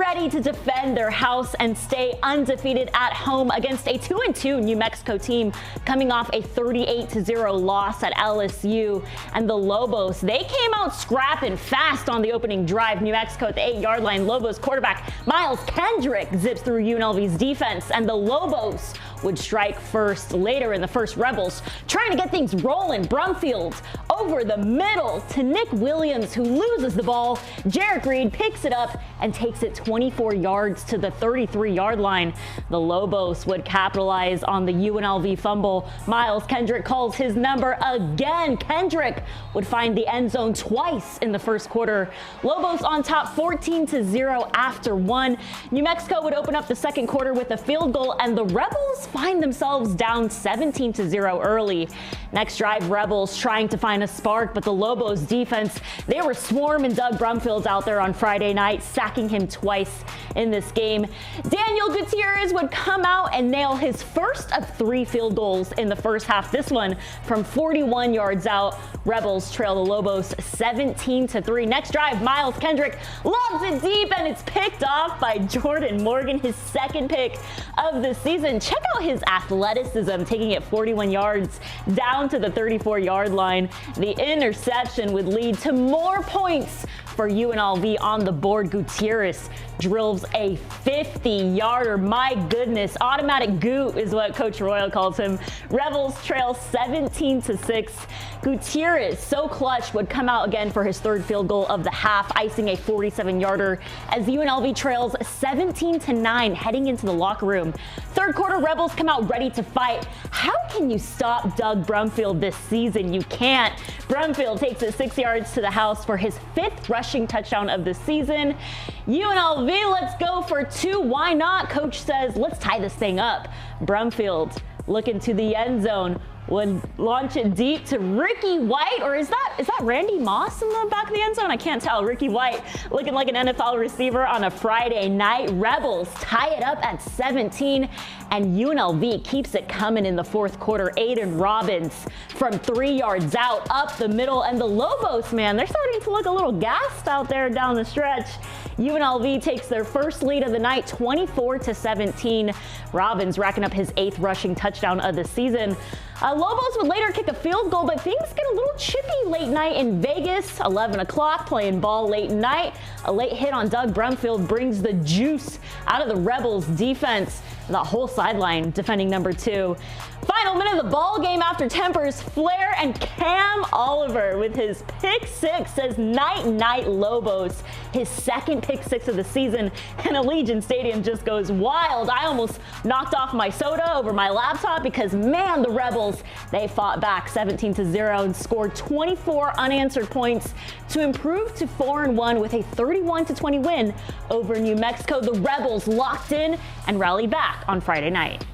ready to defend their house and stay undefeated at home against a 2-2 New Mexico team coming off a 38-0 loss at LSU. And the Lobos, they came out scrapping fast on the opening drive. New Mexico at the 8-yard line. Lobos quarterback Miles Kendrick zips through UNLV's defense, and the Lobos would strike first. Later in the first, Rebels trying to get things rolling. Brumfield over the middle to Nick Williams, who loses the ball. Jarek Reed picks it up and takes it 24 yards to the 33-yard line. The Lobos would capitalize on the UNLV fumble. Miles Kendrick calls his number again. Kendrick would find the end zone twice in the first quarter. Lobos on top 14-0 after one. New Mexico would open up the second quarter with a field goal, and the Rebels find themselves down 17-0 early. Next drive, Rebels trying to find a spark, but the Lobos defense, they were swarming Doug Brumfield out there on Friday night, sacking him twice in this game. Daniel Gutierrez would come out and nail his first of 3 field goals in the first half. This one from 41 yards out. Rebels trail the Lobos 17-3. Next drive, Miles Kendrick lobs it deep, and it's picked off by Jordan Morgan, his second pick of the season. Check out his athleticism, taking it 41 yards down to the 34-yard line. The interception would lead to more points for UNLV on the board. Gutierrez drills a 50-yarder. My goodness, automatic Goot is what Coach Royal calls him. Rebels trail 17-6. Gutierrez, so clutch, would come out again for his third field goal of the half, icing a 47-yarder as UNLV trails 17-9 heading into the locker room. Third quarter, Rebels come out ready to fight. How can you stop Doug Brumfield this season? You can't. Brumfield takes it 6 yards to the house for his 5th rushing touchdown of the season. UNLV, let's go for 2. Why not? Coach says, let's tie this thing up. Brumfield looking to the end zone, would launch it deep to Ricky White, or is that Randy Moss in the back of the end zone? I can't tell. Ricky White looking like an NFL receiver on a Friday night. Rebels tie it up at 17, and UNLV keeps it coming in the fourth quarter. Aiden Robbins from 3 yards out, up the middle, and the Lobos, man, they're starting to look a little gassed out there down the stretch. UNLV takes their first lead of the night, 24-17. Robbins racking up his 8th rushing touchdown of the season. Lobos would later kick a field goal, but things get a little chippy late night in Vegas. 11 o'clock, playing ball late night. A late hit on Doug Brumfield brings the juice out of the Rebels defense. The whole sideline defending number 2. Final minute of the ball game after tempers flare, and Cam Oliver with his pick 6 says night night Lobos. His second pick 6 of the season, and Allegiant Stadium just goes wild. I almost knocked off my soda over my laptop because, man, the Rebels, they fought back 17-0 and scored 24 unanswered points to improve to 4-1 with a 31-20 win over New Mexico. The Rebels locked in and rallied back on Friday night.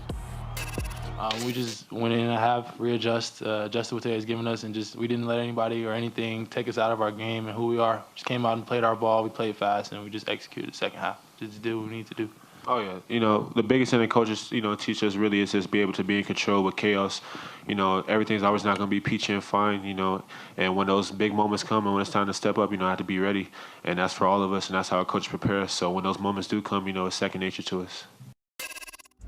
We just went in a half, adjusted what they was giving us, and we didn't let anybody or anything take us out of our game and who we are. Just came out and played our ball. We played fast, and we just executed the second half. Just did what we need to do. Oh, yeah. The biggest thing that coaches, teach us really is just be able to be in control with chaos. Everything's always not going to be peachy and fine, and when those big moments come and when it's time to step up, I have to be ready. And that's for all of us, and that's how our coach prepares us. So when those moments do come, it's second nature to us.